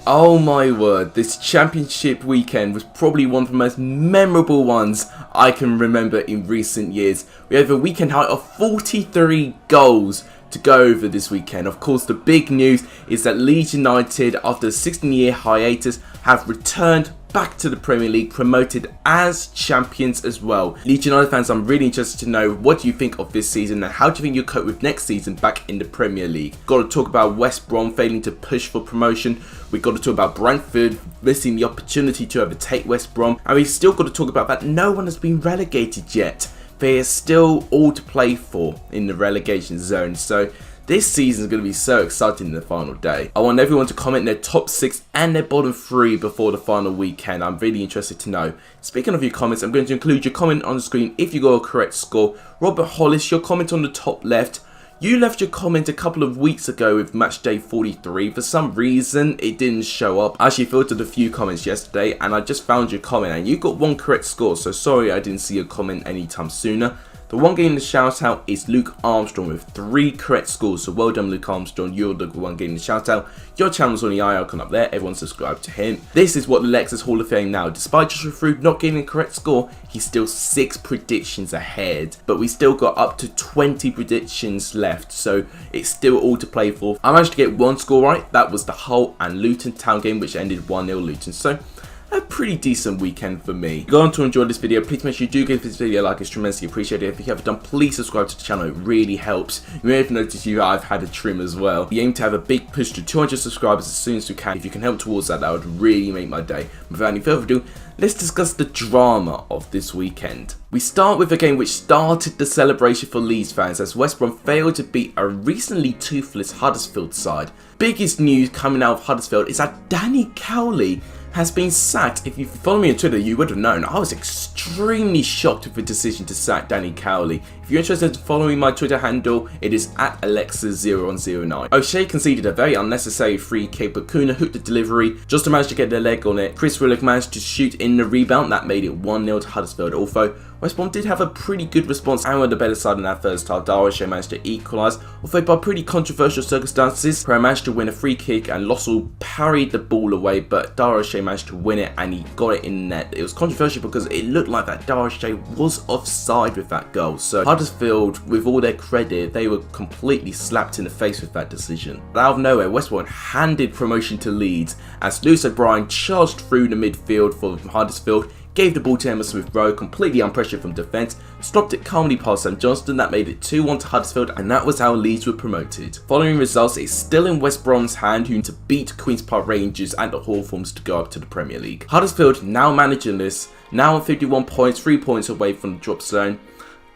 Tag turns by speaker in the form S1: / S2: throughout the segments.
S1: Oh my word, this championship weekend was probably one of the most memorable ones I can remember in recent years. We have a weekend high of 43 goals to go over this weekend. Of course, the big news is that Leeds United, after a 16-year hiatus, have returned back to the Premier League, promoted as champions as well. Leeds United fans, I'm really interested to know what do you think of this season and how do you think you'll cope with next season back in the Premier League. Got to talk about West Brom failing to push for promotion. We've got to talk about Brentford missing the opportunity to overtake West Brom. And we've still got to talk about that no one has been relegated yet. There's still all to play for in the relegation zone. So this season is going to be so exciting in the final day. I want everyone to comment their top 6 and their bottom 3 before the final weekend. I'm really interested to know. Speaking of your comments, I'm going to include your comment on the screen if you got a correct score. Robert Hollis, your comment on the top left. You left your comment a couple of weeks ago with Matchday 43. For some reason, it didn't show up. I actually filtered a few comments yesterday and I just found your comment and you got one correct score. So sorry I didn't see your comment anytime sooner. The one getting the shout out is Luke Armstrong with 3 correct scores. So well done, Luke Armstrong. You're the one getting the shout out. Your channel's on the eye icon up there. Everyone subscribe to him. This is what the Lexus Hall of Fame now. Despite Joshua Fruit not getting a correct score, he's still 6 predictions ahead. But we still got up to 20 predictions left. So it's still all to play for. I managed to get 1 score right. That was the Hull and Luton Town game, which ended 1-0 Luton. So a pretty decent weekend for me. If you're going to enjoy this video, please make sure you do give this video a like. It's tremendously appreciated. If you haven't done, please subscribe to the channel. It really helps. You may have noticed I've had a trim as well. We aim to have a big push to 200 subscribers as soon as we can. If you can help towards that, that would really make my day. Without any further ado, let's discuss the drama of this weekend. We start with a game which started the celebration for Leeds fans as West Brom failed to beat a recently toothless Huddersfield side. Biggest news coming out of Huddersfield is that Danny Cowley has been sacked. If you follow me on Twitter, you would have known. I was extremely shocked with the decision to sack Danny Cowley. If you're interested in following my Twitter handle, it is at Alexis0109. O'Shea conceded a very unnecessary free kick, but Kuna hooked the delivery just to manage to get their leg on it. Chris Willock managed to shoot in the rebound. That made it 1-0 to Huddersfield. Although West Brom did have a pretty good response and were the better side in that first half. O'Shea managed to equalise, although by pretty controversial circumstances. Pereira managed to win a free kick and Lossell parried the ball away, but O'Shea managed to win it and he got it in net. It was controversial because it looked like that O'Shea was offside with that goal. So Huddersfield, with all their credit, they were completely slapped in the face with that decision. But out of nowhere, West Brom handed promotion to Leeds as Lewis O'Brien charged through the midfield for Huddersfield, gave the ball to Emma Smith-Rowe, completely unpressured from defence, stopped it calmly past Sam Johnston. That made it 2-1 to Huddersfield, and that was how Leeds were promoted. Following results, it's still in West Brom's hand who to beat Queen's Park Rangers and the Hawthorns to go up to the Premier League. Huddersfield now managing this, now on 51 points, 3 points away from the drop zone.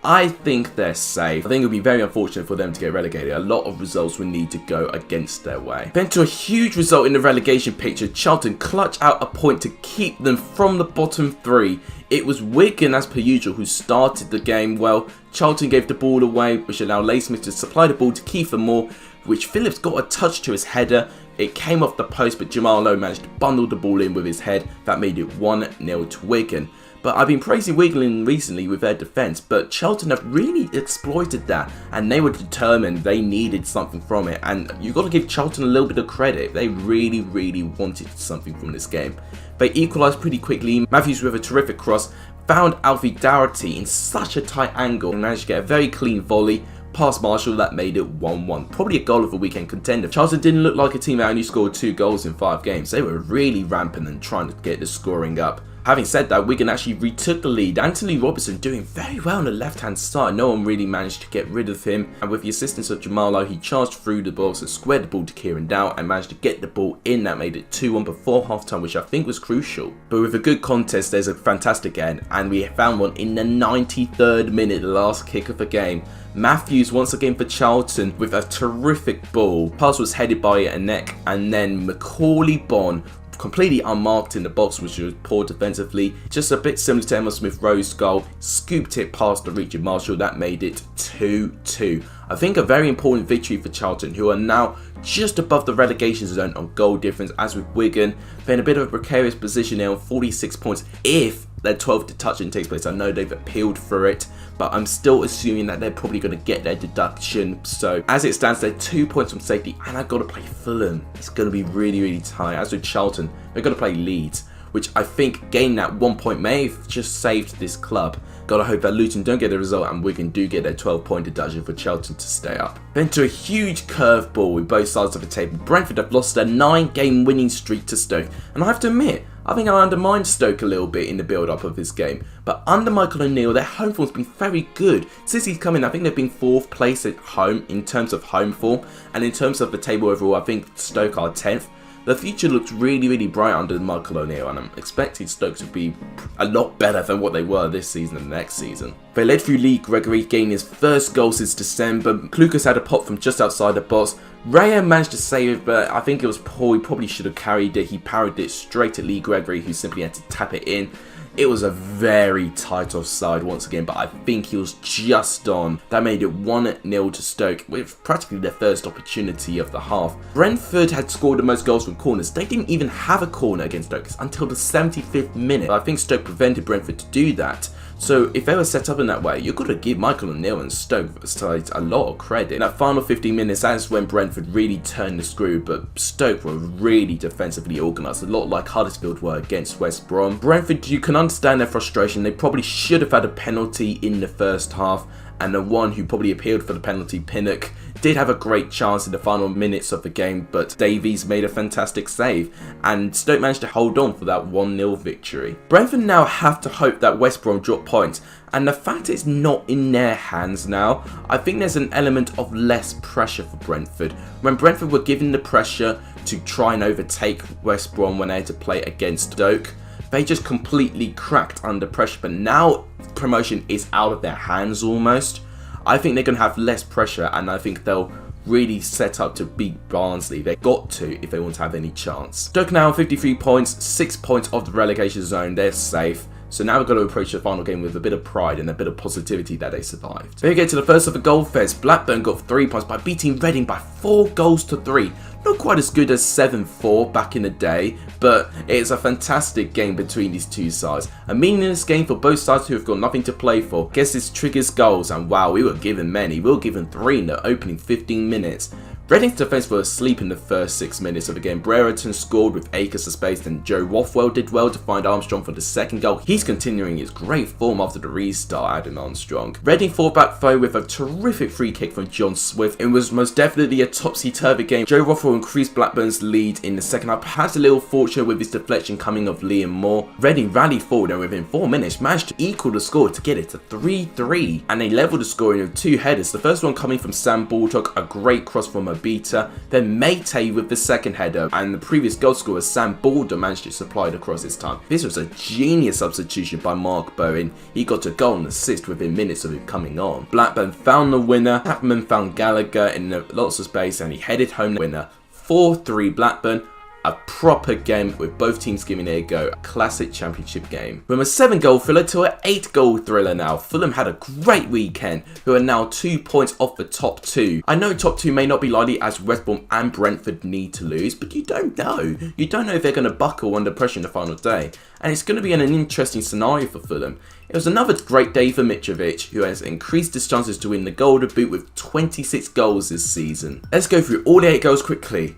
S1: I think they're safe. I think it would be very unfortunate for them to get relegated. A lot of results will need to go against their way. Then to a huge result in the relegation picture, Charlton clutch out a point to keep them from the bottom 3. It was Wigan, as per usual, who started the game well. Charlton gave the ball away, which allowed Laysmith to supply the ball to Kiefer Moore, which Phillips got a touch to his header. It came off the post, but Jamal Lowe managed to bundle the ball in with his head. That made it 1-0 to Wigan. But I've been praising Wigan recently with their defence, but Charlton have really exploited that and they were determined they needed something from it. And you've got to give Charlton a little bit of credit. They really wanted something from this game. They equalised pretty quickly. Matthews with a terrific cross found Alfie Doherty in such a tight angle and managed to get a very clean volley past Marshall. That made it 1-1. Probably a goal of a weekend contender. Charlton didn't look like a team that only scored 2 goals in 5 games. They were really rampant and trying to get the scoring up. Having said that, Wigan actually retook the lead. Anthony Robertson doing very well on the left-hand side. No one really managed to get rid of him. And with the assistance of Jamal Lowe, he charged through the box and squared the ball to Kieran Dow and managed to get the ball in. That made it 2-1 before half-time, which I think was crucial. But with a good contest, there's a fantastic end. And we found one in the 93rd minute, the last kick of the game. Matthews once again for Charlton with a terrific ball. Pass was headed by a neck, and then Macaulay Bonne completely unmarked in the box, which was poor defensively. Just a bit similar to Emma Smith-Rowe's goal. Scooped it past the reach of Marshall. That made it 2-2. I think a very important victory for Charlton, who are now just above the relegation zone on goal difference, as with Wigan. They're in a bit of a precarious position now on 46 points if their 12th touching takes place. I know they've appealed for it, but I'm still assuming that they're probably going to get their deduction. So as it stands, they're 2 points from safety, and I've got to play Fulham. It's going to be really, really tight. As with Charlton, they've got to play Leeds, which I think gaining that 1 point may have just saved this club. Gotta hope that Luton don't get the result and Wigan do get their 12-point deduction for Charlton to stay up. Then to a huge curveball with both sides of the table. Brentford have lost their 9-game winning streak to Stoke, and I have to admit, I think I undermined Stoke a little bit in the build-up of this game. But under Michael O'Neill, their home form's been very good. Since he's come in, I think they've been 4th place at home in terms of home form, and in terms of the table overall, I think Stoke are 10th. The future looks really, really bright under Michael O'Neill, and I'm expecting Stoke to be a lot better than what they were this season and next season. They led through Lee Gregory, gaining his first goal since December. Klukas had a pop from just outside the box. Raya managed to save it, but I think it was poor. He probably should have carried it. He parried it straight at Lee Gregory, who simply had to tap it in. It was a very tight offside once again, but I think he was just on. That made it 1-0 to Stoke, with practically their first opportunity of the half. Brentford had scored the most goals from corners. They didn't even have a corner against Stoke until the 75th minute. I think Stoke prevented Brentford to do that. So if they were set up in that way, you've got to give Michael O'Neill and Stoke side a lot of credit. In that final 15 minutes, that's when Brentford really turned the screw, but Stoke were really defensively organised, a lot like Huddersfield were against West Brom. Brentford, you can understand their frustration. They probably should have had a penalty in the first half, and the one who probably appealed for the penalty, Pinnock, did have a great chance in the final minutes of the game, but Davies made a fantastic save, and Stoke managed to hold on for that 1-0 victory. Brentford now have to hope that West Brom drop points, and the fact it's not in their hands now, I think there's an element of less pressure for Brentford. When Brentford were given the pressure to try and overtake West Brom when they had to play against Stoke, they just completely cracked under pressure, but now promotion is out of their hands almost. I think they're going to have less pressure, and I think they'll really set up to beat Barnsley. They've got to if they want to have any chance. Stoke now on 53 points, 6 points off the relegation zone. They're safe. So now we've got to approach the final game with a bit of pride and a bit of positivity that they survived. Then we get to the first of the goal fest. Blackburn got 3 points by beating Reading by 4 goals to 3. Not quite as good as 7-4 back in the day, but it's a fantastic game between these two sides. A meaningless game for both sides who have got nothing to play for. Guess this triggers goals, and wow, we were given many. We were given 3 in the opening 15 minutes. Reading's defence were asleep in the first 6 minutes of the game. Brereton scored with acres of space, and Joe Rothwell did well to find Armstrong for the second goal. He's continuing his great form after the restart, Adam Armstrong. Reading fought back though with a terrific free kick from John Swift. It was most definitely a topsy-turvy game. Joe Rothwell increased Blackburn's lead in the second half, perhaps a little fortunate with his deflection coming of Liam Moore. Reading rallied forward and within 4 minutes managed to equal the score to get it to 3-3, and they levelled the scoring with 2 headers. The first one coming from Sam Baldock, a great cross from Obita, then Mayte with the second header, and the previous goal scorer Sam Baldock managed to supply the cross this time. This was a genius substitution by Mark Bowen. He got a goal and assist within minutes of him coming on. Blackburn found the winner. Chapman found Gallagher in lots of space, and he headed home the winner. 4-3 Blackburn. A proper game with both teams giving it a go. A classic championship game. From a 7-goal thriller to an 8-goal thriller now. Fulham had a great weekend, who are now 2 points off the top 2. I know top 2 may not be likely as West Brom and Brentford need to lose, but you don't know. You don't know if they're going to buckle under pressure in the final day. And it's going to be an interesting scenario for Fulham. It was another great day for Mitrovic, who has increased his chances to win the Golden Boot with 26 goals this season. Let's go through all the 8 goals quickly.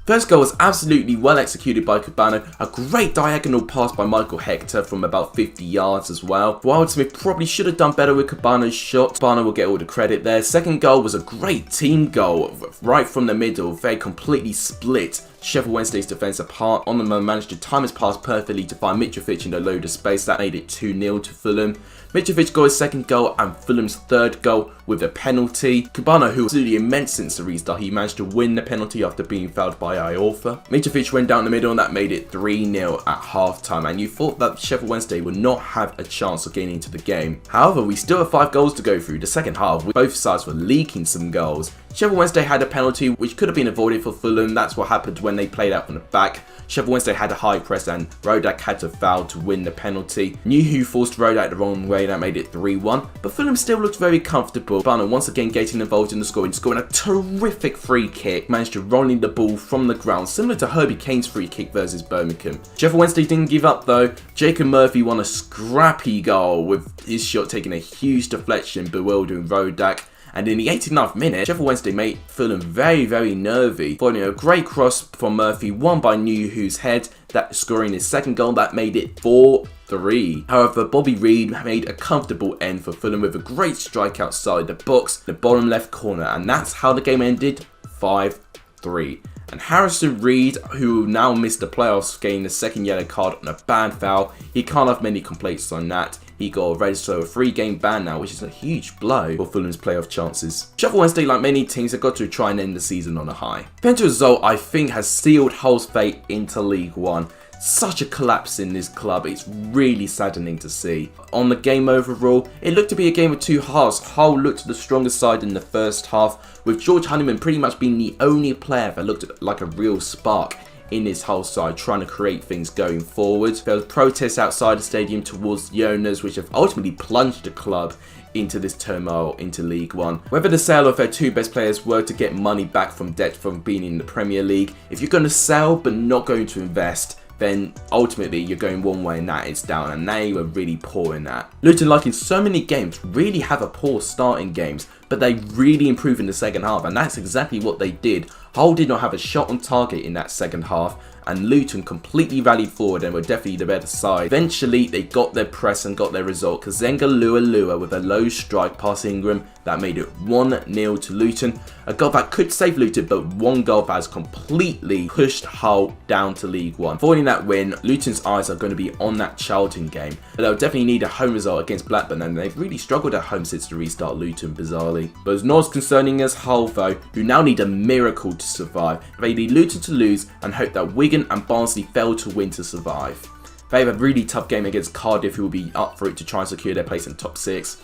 S1: First goal was absolutely well executed by Cabano. A great diagonal pass by Michael Hector from about 50 yards as well. Wildsmith probably should have done better with Cabano's shot. Cabano will get all the credit there. Second goal was a great team goal right from the middle. They completely split Sheffield Wednesday's defence apart. On the man managed to time his pass perfectly to find Mitrovic in a load of space. That made it 2-0 to Fulham. Mitrovic got his second goal and Fulham's third goal with a penalty. Cabano, who was absolutely immense since the restart, he managed to win the penalty after being fouled by Iorfa. Mitrovic went down the middle and that made it 3-0 at half-time, and you thought that Sheffield Wednesday would not have a chance of getting into the game. However, we still have 5 goals to go through the second half. Both sides were leaking some goals. Sheffield Wednesday had a penalty which could have been avoided for Fulham. That's what happened when they played out from the back. Sheffield Wednesday had a high press and Rodak had to foul to win the penalty. Newhu forced Rodak the wrong way, that made it 3-1. But Fulham still looked very comfortable. Barnum once again getting involved in the scoring a terrific free kick. Managed to rolling the ball from the ground, similar to Herbie Kane's free kick versus Birmingham. Sheffield Wednesday didn't give up though. Jacob Murphy won a scrappy goal with his shot taking a huge deflection, bewildering Rodak. And in the 89th minute, Sheffield Wednesday made Fulham very, very nervy. Following a great cross from Murphy, won by Newhu's head, that scoring his second goal, that made it 4-3. However, Bobby Reid made a comfortable end for Fulham with a great strike outside the box, the bottom left corner, and that's how the game ended, 5-3. And Harrison Reed, who now missed the playoffs, getting a second yellow card on a ban foul. He can't have many complaints on that. He got a red, so a 3-game ban now, which is a huge blow for Fulham's playoff chances. Sheffield Wednesday, like many teams, have got to try and end the season on a high. The result, I think, has sealed Hull's fate into League One. Such a collapse in this club, it's really saddening to see. On the game overall, it looked to be a game of two halves. Hull looked the strongest side in the first half, with George Honeyman pretty much being the only player that looked like a real spark in this Hull side, trying to create things going forward. There was protests outside the stadium towards the owners, which have ultimately plunged the club into this turmoil into League One. Whether the sale of their two best players were to get money back from debt from being in the Premier League, if you're going to sell but not going to invest, then ultimately you're going one way and that is down, and they were really poor in that. Luton, like in so many games, really have a poor start in games, but they really improve in the second half, and that's exactly what they did. Hull did not have a shot on target in that second half, and Luton completely rallied forward and were definitely the better side. Eventually, they got their press and got their result. Kazenga Lua with a low strike past Ingram that made it 1-0 to Luton. A goal that could save Luton, but one goal that has completely pushed Hull down to League One. Following that win, Luton's eyes are going to be on that Charlton game, but they'll definitely need a home result against Blackburn, and they've really struggled at home since the restart, Luton, bizarrely. But as not as concerning as Hull though, who now need a miracle to survive. They need Luton to lose and hope that Wigan and Barnsley fail to win to survive. They have a really tough game against Cardiff, who will be up for it to try and secure their place in top 6.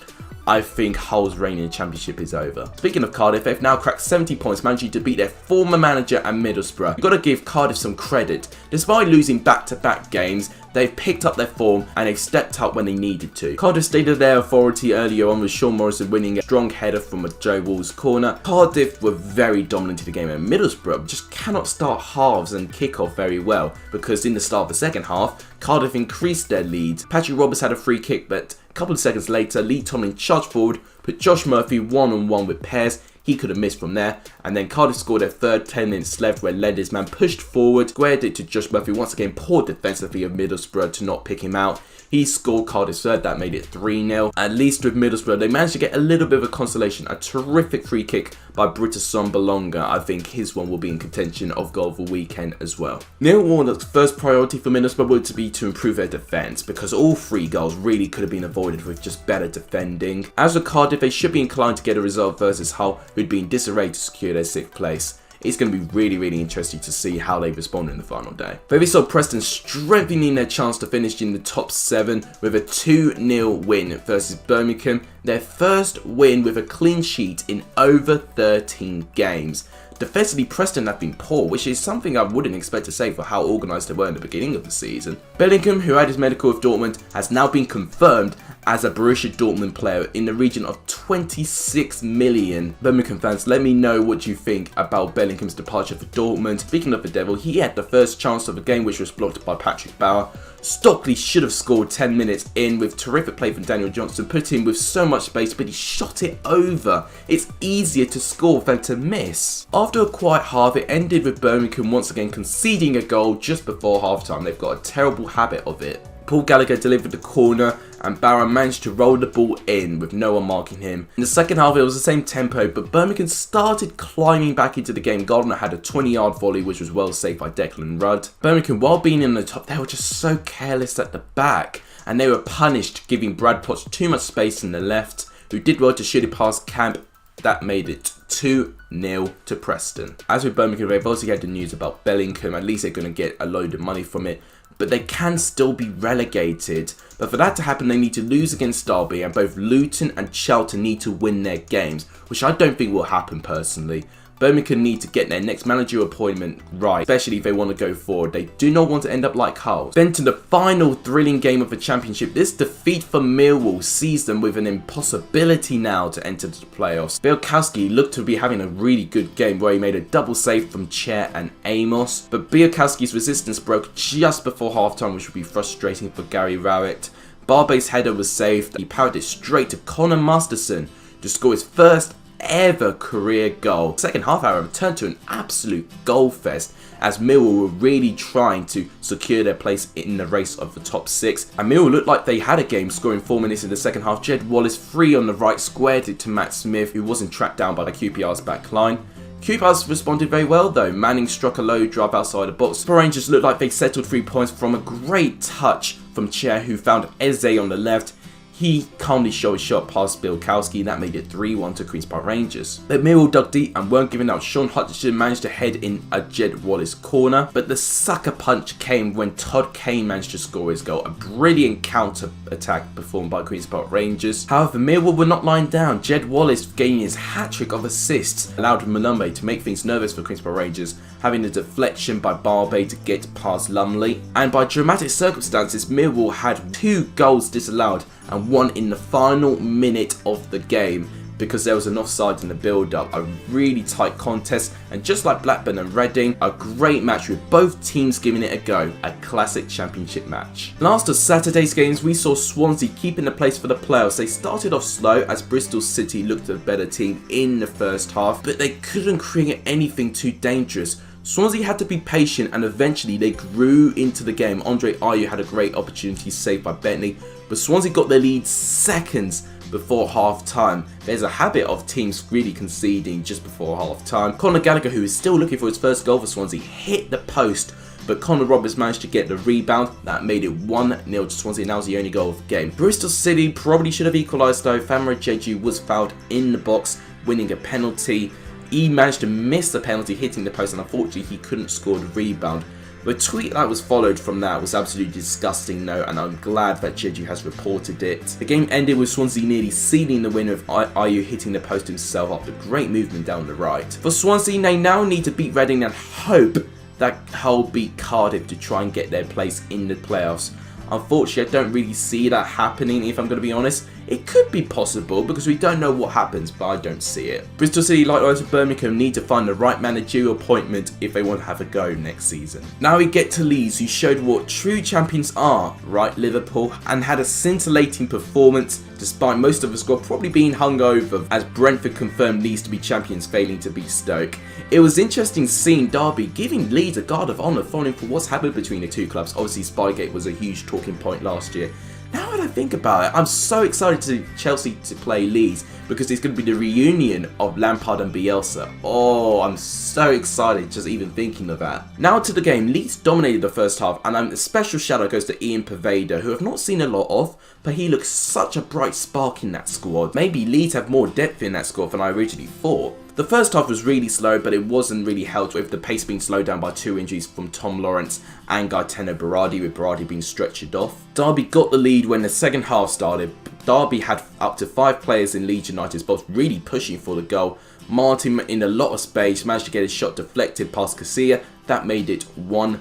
S1: I think Hull's reign in the Championship is over. Speaking of Cardiff, they've now cracked 70 points, managing to beat their former manager and Middlesbrough. You've got to give Cardiff some credit. Despite losing back-to-back games, they've picked up their form and they've stepped up when they needed to. Cardiff stated their authority earlier on with Sean Morrison winning a strong header from a Joe Wall's corner. Cardiff were very dominant in the game, and Middlesbrough just cannot start halves and kick off very well, because in the start of the second half, Cardiff increased their lead. Patrick Roberts had a free kick, but a couple of seconds later, Lee Tomlin charged forward, put Josh Murphy one-on-one with Pears. He could have missed from there, and then Cardiff scored their third 10 minutes left, where Lender's man pushed forward, squared it to Josh Murphy, once again poor defensively of Middlesbrough to not pick him out. He scored Cardiff's third, that made it 3-0. At least with Middlesbrough, they managed to get a little bit of a consolation. A terrific free kick by Brittison Bolonga. I think his one will be in contention of goal of the weekend as well. Neil Warnock's first priority for Middlesbrough would to be to improve their defence, because all 3 goals really could have been avoided with just better defending. As for Cardiff, they should be inclined to get a result versus Hull, who'd be in disarray to secure their 6th place. It's going to be really, really interesting to see how they respond in the final day. But we saw Preston strengthening their chance to finish in the top 7 with a 2-0 win versus Birmingham. Their first win with a clean sheet in over 13 games. Defensively, Preston have been poor, which is something I wouldn't expect to say for how organised they were in the beginning of the season. Bellingham, who had his medical with Dortmund, has now been confirmed as a Borussia Dortmund player in the region of 26 million. Birmingham fans, let me know what you think about Bellingham's departure for Dortmund. Speaking of the Devil, he had the first chance of the game, which was blocked by Patrick Bauer. Stockley should have scored 10 minutes in with terrific play from Daniel Johnson, put him with so much space, but he shot it over. It's easier to score than to miss. After a quiet half, it ended with Birmingham once again conceding a goal just before halftime. They've got a terrible habit of it. Paul Gallagher delivered the corner and Bauer managed to roll the ball in with no one marking him. In the second half, it was the same tempo, but Birmingham started climbing back into the game. Gardner had a 20-yard volley, which was well saved by Declan Rudd. Birmingham, while being in the top, they were just so careless at the back, and they were punished, giving Brad Potts too much space in the left, who did well to shoot it past Camp. That made it 2-0 to Preston. As with Birmingham, they've also had the news about Bellingham. At least they're going to get a load of money from it. but they can still be relegated. But for that to happen, they need to lose against Derby, and both Luton and Charlton need to win their games, which I don't think will happen personally. Birmingham need to get their next managerial appointment right, especially if they want to go forward. They do not want to end up like Hull. Then to the final thrilling game of the championship, this defeat for Millwall sees them with an impossibility now to enter the playoffs. Bielkowski looked to be having a really good game where he made a double save from Chair and Amos, but Bielkowski's resistance broke just before half-time, which would be frustrating for Gary Rowett. Barbay's header was saved. He powered it straight to Connor Masterson to score his first ever career goal. Second half, however, turned to an absolute goal fest as Millwall were really trying to secure their place in the race of the top 6. And Millwall looked like they had a game, scoring 4 minutes in the second half. Jed Wallace free on the right squared it to Matt Smith, who wasn't tracked down by QPR's back line. QPR's responded very well though. Manning struck a low drive outside the box. The Rangers looked like they settled 3 points from a great touch from Chair, who found Eze on the left. He calmly shot his shot past Bielkowski, and that made it 3-1 to Queen's Park Rangers. But Millwall dug deep and weren't giving out. Sean Hutchinson managed to head in a Jed Wallace corner, but the sucker punch came when Todd Kane managed to score his goal. A brilliant counter-attack performed by Queen's Park Rangers. However, Millwall were not lying down. Jed Wallace gaining his hat-trick of assists allowed Malumbe to make things nervous for Queen's Park Rangers, having a deflection by Barbay to get past Lumley. And by dramatic circumstances, Millwall had 2 goals disallowed and 1 in the final minute of the game because there was an offside in the build-up. A really tight contest, and just like Blackburn and Reading, a great match with both teams giving it a go. A classic championship match. Last of Saturday's games, we saw Swansea keeping the place for the playoffs. They started off slow as Bristol City looked a better team in the first half, but they couldn't create anything too dangerous. Swansea had to be patient, and eventually they grew into the game. Andre Ayew had a great opportunity saved by Bentley, but Swansea got their lead seconds before half time. There's a habit of teams really conceding just before half time. Conor Gallagher, who is still looking for his first goal for Swansea, hit the post, but Conor Roberts managed to get the rebound. That made it 1-0 to Swansea, and that was the only goal of the game. Bristol City probably should have equalised though. Famara Jeju was fouled in the box, winning a penalty. He managed to miss the penalty, hitting the post, and unfortunately he couldn't score the rebound. The tweet that was followed from that was absolutely disgusting though, and I'm glad that Jeju has reported it. The game ended with Swansea nearly sealing the winner, with Ayew hitting the post himself after great movement down the right. For Swansea, they now need to beat Reading and hope that Hull beat Cardiff to try and get their place in the playoffs. Unfortunately, I don't really see that happening, if I'm going to be honest. It could be possible because we don't know what happens, but I don't see it. Bristol City, likewise with Birmingham, need to find the right managerial appointment if they want to have a go next season. Now we get to Leeds, who showed what true champions are, right Liverpool, and had a scintillating performance despite most of the squad probably being hungover, as Brentford confirmed Leeds to be champions, failing to beat Stoke. It was interesting seeing Derby giving Leeds a guard of honour following for what's happened between the two clubs. Obviously Spygate was a huge talking point last year. Now that I think about it, I'm so excited to Chelsea to play Leeds because it's going to be the reunion of Lampard and Bielsa. Oh, I'm so excited just even thinking of that. Now to the game. Leeds dominated the first half, and a special shout out goes to Ian Pervader, who I've not seen a lot of, but he looks such a bright spark in that squad. Maybe Leeds have more depth in that squad than I originally thought. The first half was really slow, but it wasn't really helped with the pace being slowed down by 2 injuries from Tom Lawrence and Gaetano Berardi, with Berardi being stretchered off. Derby got the lead when the second half started. Derby had up to 5 players in Leeds United's box really pushing for the goal. Martin, in a lot of space, managed to get his shot deflected past Casilla. That made it 1-0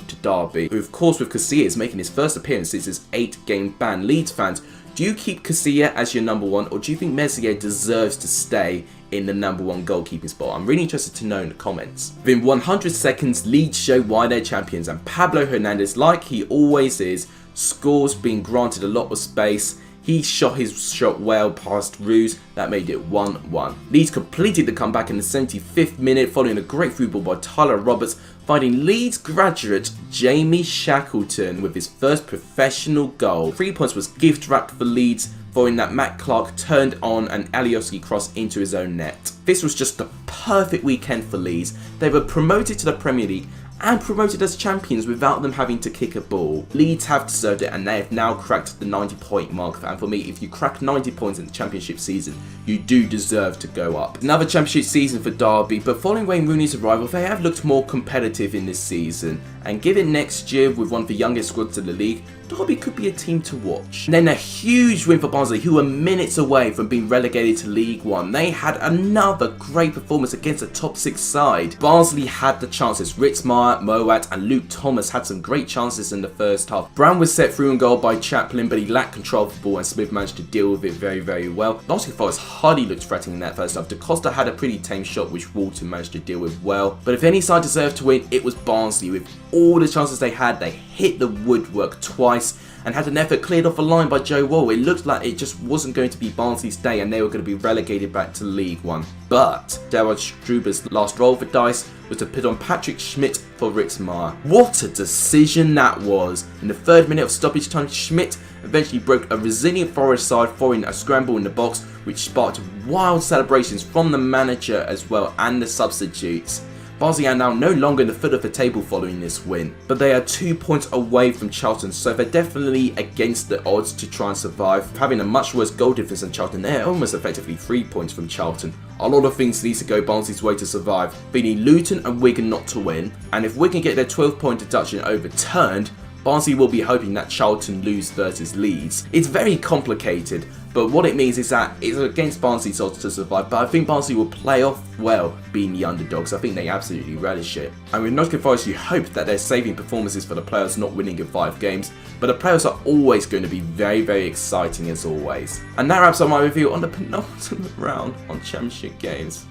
S1: to Derby, who of course with Casilla is making his first appearance since his 8-game ban. Leeds fans, do you keep Casilla as your number 1, or do you think Messier deserves to stay in the number 1 goalkeeping spot? I'm really interested to know in the comments. Within 100 seconds, Leeds show why they're champions, and Pablo Hernandez, like he always is, scores, being granted a lot of space. He shot his shot well past Ruse. That made it 1-1. Leeds completed the comeback in the 75th minute following a great through ball by Tyler Roberts, finding Leeds graduate Jamie Shackleton with his first professional goal. 3 points was gift wrapped for Leeds following that Matt Clark turned on an Alioski cross into his own net. This was just the perfect weekend for Leeds. They were promoted to the Premier League and promoted as champions without them having to kick a ball. Leeds have deserved it, and they have now cracked the 90-point mark, and for me, if you crack 90 points in the championship season, you do deserve to go up. Another championship season for Derby, but following Wayne Rooney's arrival, they have looked more competitive in this season, and given next year with one of the youngest squads in the league, Derby could be a team to watch. And then a huge win for Barnsley, who were minutes away from being relegated to League One. They had another great performance against a top 6 side. Barnsley had the chances. Ritzmaier, Moat and Luke Thomas had some great chances in the first half. Brown was set through and goal by Chaplin, but he lacked control of the ball and Smith managed to deal with it very, very well. Nottingham Forest hardly looked threatening in that first half. Da Costa had a pretty tame shot which Walton managed to deal with well. But if any side deserved to win, it was Barnsley. With all the chances they had, they hit the woodwork twice and had an effort cleared off a line by Joe Wall. It looked like it just wasn't going to be Barnsley's day and they were going to be relegated back to League One. But Gerard Struber's last roll for dice was to put on Patrick Schmidt for Ritzmaier. What a decision that was! In the 3rd minute of stoppage time, Schmidt eventually broke a resilient Forest side following a scramble in the box, which sparked wild celebrations from the manager as well and the substitutes. Barnsley are now no longer in the foot of the table following this win, but they are 2 points away from Charlton, so they're definitely against the odds to try and survive. Having a much worse goal difference than Charlton, they're almost effectively 3 points from Charlton. A lot of things need to go Barnsley's way to survive. They need Luton and Wigan not to win, and if Wigan get their 12-point deduction overturned, Barnsley will be hoping that Charlton lose versus Leeds. It's very complicated, but what it means is that it's against Barnsley's odds to survive, but I think Barnsley will play off well being the underdogs. I think they absolutely relish it. And with Nottingham Forest, you hope that they're saving performances for the players not winning in 5 games, but the players are always going to be very, very exciting as always. And that wraps up my review on the penultimate round on Championship games.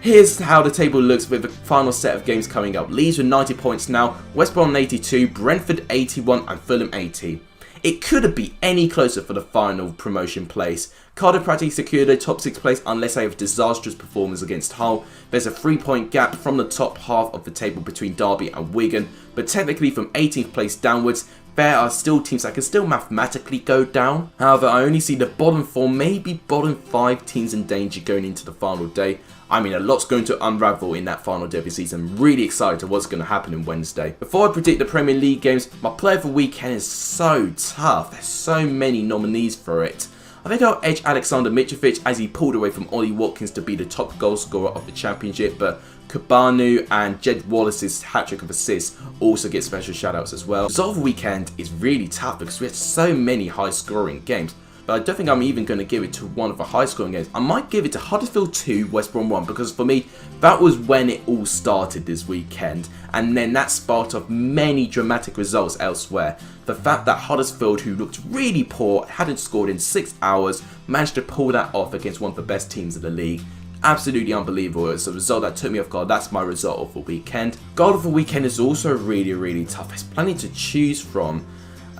S1: Here's how the table looks with the final set of games coming up. Leeds with 90 points now, West Brom 82, Brentford 81 and Fulham 80. It couldn't be any closer for the final promotion place. Cardiff practically secured a top 6 place unless they have disastrous performance against Hull. There's a 3-point gap from the top half of the table between Derby and Wigan, but technically from 18th place downwards, there are still teams that can still mathematically go down. However, I only see the bottom 4, maybe bottom 5 teams in danger going into the final day. I mean, a lot's going to unravel in that final day of the season. I'm really excited to what's going to happen on Wednesday. Before I predict the Premier League games, my player of the weekend is so tough. There's so many nominees for it. I think I'll edge Alexander Mitrovic as he pulled away from Ollie Watkins to be the top goal scorer of the championship, but Kabanu and Jed Wallace's hat-trick of assists also get special shout-outs as well. The result of the weekend is really tough because we had so many high-scoring games. But I don't think I'm even going to give it to one of the high-scoring games. I might give it to Huddersfield 2, West Brom 1, because for me, that was when it all started this weekend. And then that sparked off many dramatic results elsewhere. The fact that Huddersfield, who looked really poor, hadn't scored in 6 hours, managed to pull that off against one of the best teams in the league. Absolutely unbelievable. It's a result that took me off guard. That's my result of the weekend. Goal of the weekend is also really, really tough. There's plenty to choose from.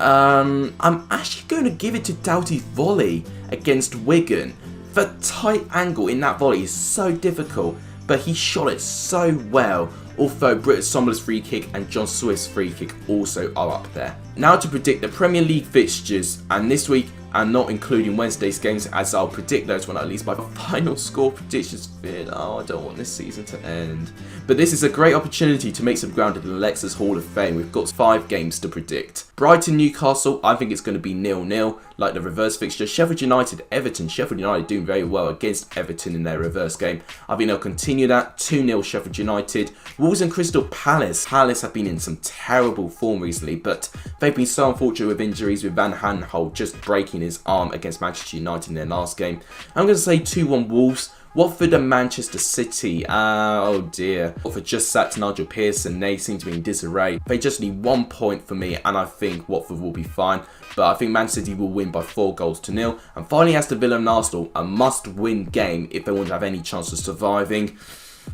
S1: I'm actually going to give it to Doughty's volley against Wigan. The tight angle in that volley is so difficult, but he shot it so well. Although Britt Sommer's free kick and John Swift's free kick also are up there. Now to predict the Premier League fixtures, and this week I'm not including Wednesday's games as I'll predict those when I release my final score predictions. Oh, I don't want this season to end. But this is a great opportunity to make some ground in the Lexus Hall of Fame. We've got 5 games to predict. Brighton, Newcastle, I think it's going to be 0-0, like the reverse fixture. Sheffield United, Everton. Sheffield United doing very well against Everton in their reverse game. I think they'll continue that. 2-0 Sheffield United. Wolves and Crystal Palace. Palace have been in some terrible form recently, but they've been so unfortunate with injuries, with Van Aanholt just breaking his arm against Manchester United in their last game. I'm going to say 2-1 Wolves. Watford and Manchester City. Oh dear. Watford just sacked Nigel Pearson. They seem to be in disarray. They just need 1 point for me, and I think Watford will be fine. But I think Man City will win by 4-0. And finally, Aston Villa and Arsenal, a must-win game if they want to have any chance of surviving.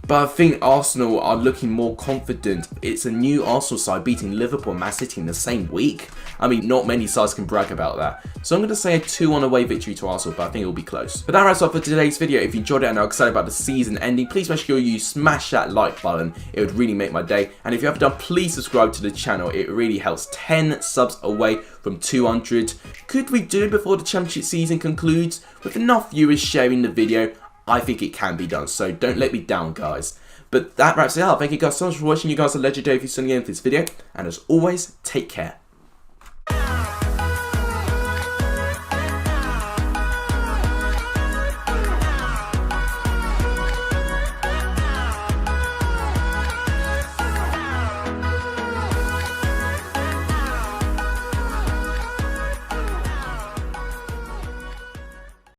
S1: But I think Arsenal are looking more confident. It's a new Arsenal side beating Liverpool and Man City in the same week. I mean, not many sides can brag about that. So I'm going to say a 2-1 away victory to Arsenal, but I think it will be close. But that wraps up for today's video. If you enjoyed it and are excited about the season ending, please make sure you smash that like button. It would really make my day. And if you haven't done, please subscribe to the channel. It really helps. 10 subs away from 200. Could we do it before the championship season concludes? With enough viewers sharing the video, I think it can be done, so don't let me down, guys. But that wraps it up. Thank you guys so much for watching. You guys are legendary if you're tuning in for this video. And as always, take care.